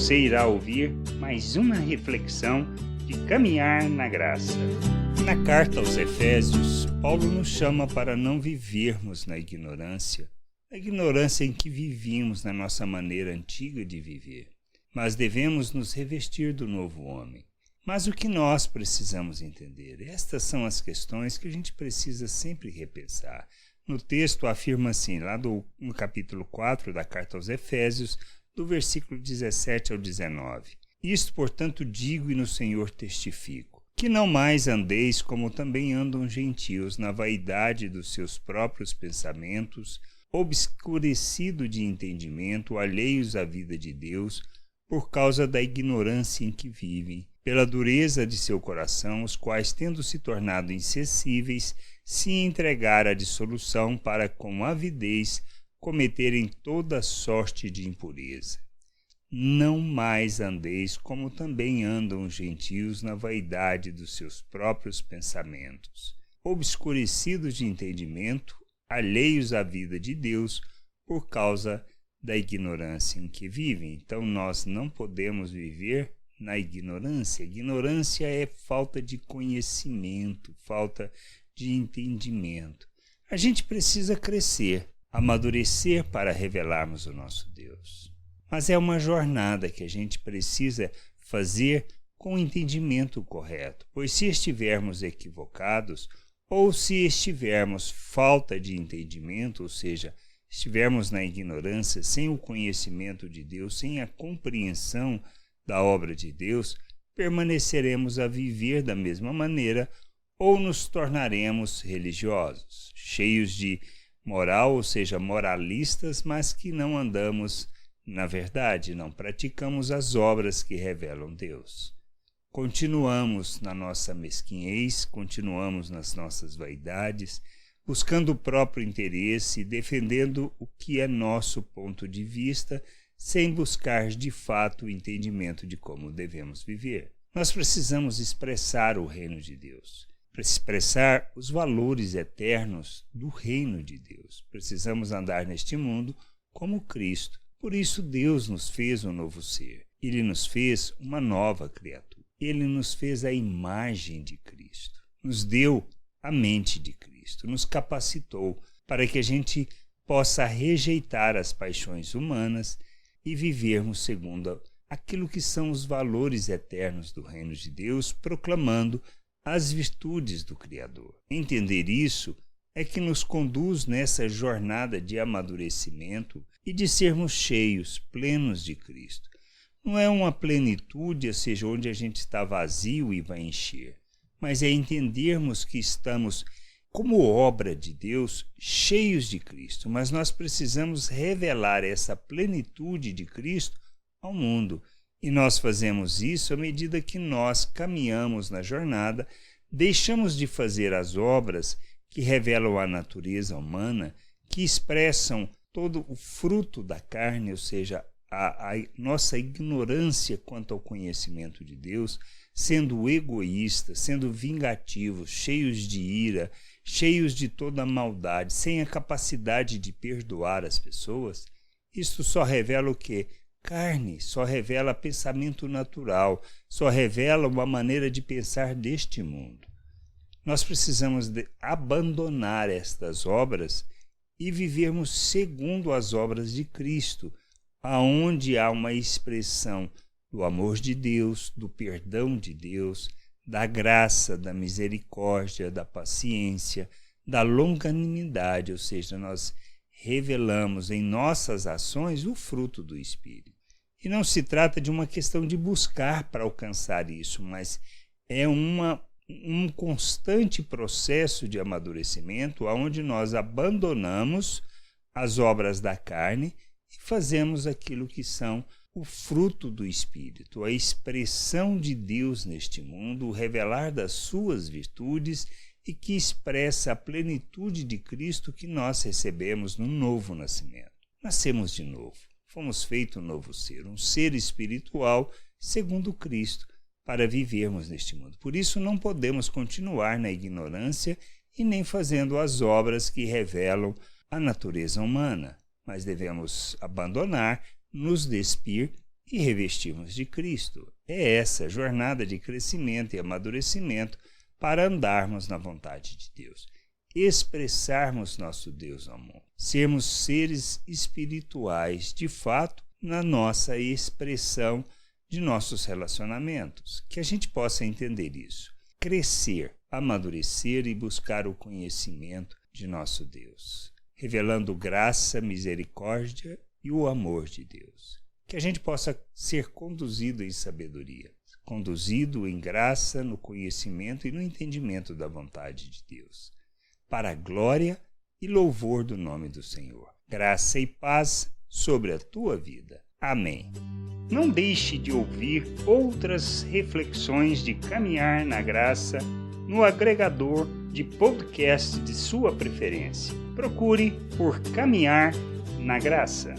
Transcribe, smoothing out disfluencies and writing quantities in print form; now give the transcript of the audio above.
Você irá ouvir mais uma reflexão de caminhar na graça. Na carta aos Efésios, Paulo nos chama para não vivermos na ignorância em que vivíamos na nossa maneira antiga de viver, mas devemos nos revestir do novo homem. Mas o que nós precisamos entender? Estas são as questões que a gente precisa sempre repensar. No texto afirma assim, lá no capítulo 4 da carta aos Efésios, do versículo 17 ao 19. Isto, portanto, digo e no Senhor testifico, que não mais andeis como também andam gentios na vaidade dos seus próprios pensamentos, obscurecido de entendimento, alheios à vida de Deus, por causa da ignorância em que vivem, pela dureza de seu coração, os quais, tendo se tornado insensíveis, se entregaram à dissolução para, com avidez, cometerem toda sorte de impureza. Não mais andeis como também andam os gentios na vaidade dos seus próprios pensamentos, obscurecidos de entendimento, alheios à vida de Deus, por causa da ignorância em que vivem. Então nós não podemos viver na ignorância. Ignorância é falta de conhecimento, falta de entendimento. A gente precisa crescer, amadurecer para revelarmos o nosso Deus. Mas é uma jornada que a gente precisa fazer com o entendimento correto, pois se estivermos equivocados ou se estivermos falta de entendimento, ou seja, estivermos na ignorância, sem o conhecimento de Deus, sem a compreensão da obra de Deus, permaneceremos a viver da mesma maneira ou nos tornaremos religiosos, cheios de moral, ou seja, moralistas, mas que não andamos na verdade, não praticamos as obras que revelam Deus. Continuamos na nossa mesquinhez, continuamos nas nossas vaidades, buscando o próprio interesse, defendendo o que é nosso ponto de vista, sem buscar de fato o entendimento de como devemos viver. Nós precisamos expressar o reino de Deus, expressar os valores eternos do reino de Deus. Precisamos andar neste mundo como Cristo. Por isso Deus nos fez um novo ser. Ele nos fez uma nova criatura. Ele nos fez a imagem de Cristo. Nos deu a mente de Cristo. Nos capacitou para que a gente possa rejeitar as paixões humanas e vivermos segundo aquilo que são os valores eternos do reino de Deus, proclamando as virtudes do Criador. Entender isso é que nos conduz nessa jornada de amadurecimento e de sermos cheios, plenos de Cristo. Não é uma plenitude, ou seja, onde a gente está vazio e vai encher, mas é entendermos que estamos, como obra de Deus, cheios de Cristo, mas nós precisamos revelar essa plenitude de Cristo ao mundo. E nós fazemos isso à medida que nós caminhamos na jornada, deixamos de fazer as obras que revelam a natureza humana, que expressam todo o fruto da carne, ou seja, a nossa ignorância quanto ao conhecimento de Deus, sendo egoístas, sendo vingativos, cheios de ira, cheios de toda maldade, sem a capacidade de perdoar as pessoas. Isto só revela o quê? Carne, só revela pensamento natural, só revela uma maneira de pensar deste mundo. Nós precisamos abandonar estas obras e vivermos segundo as obras de Cristo, aonde há uma expressão do amor de Deus, do perdão de Deus, da graça, da misericórdia, da paciência, da longanimidade, ou seja, nós revelamos em nossas ações o fruto do Espírito. E não se trata de uma questão de buscar para alcançar isso, mas é um constante processo de amadurecimento onde nós abandonamos as obras da carne e fazemos aquilo que são o fruto do Espírito, a expressão de Deus neste mundo, o revelar das suas virtudes e que expressa a plenitude de Cristo que nós recebemos no novo nascimento. Nascemos de novo, fomos feitos um novo ser, um ser espiritual segundo Cristo, para vivermos neste mundo. Por isso não podemos continuar na ignorância e nem fazendo as obras que revelam a natureza humana, mas devemos abandonar, nos despir e revestirmos de Cristo. É essa jornada de crescimento e amadurecimento para andarmos na vontade de Deus, expressarmos nosso Deus no mundo, sermos seres espirituais de fato na nossa expressão de nossos relacionamentos, que a gente possa entender isso, crescer, amadurecer e buscar o conhecimento de nosso Deus, revelando graça, misericórdia e o amor de Deus. Que a gente possa ser conduzido em sabedoria, conduzido em graça, no conhecimento e no entendimento da vontade de Deus, para a glória e louvor do nome do Senhor. Graça e paz sobre a tua vida. Amém. Não deixe de ouvir outras reflexões de caminhar na graça no agregador de podcast de sua preferência. Procure por Caminhar na Graça.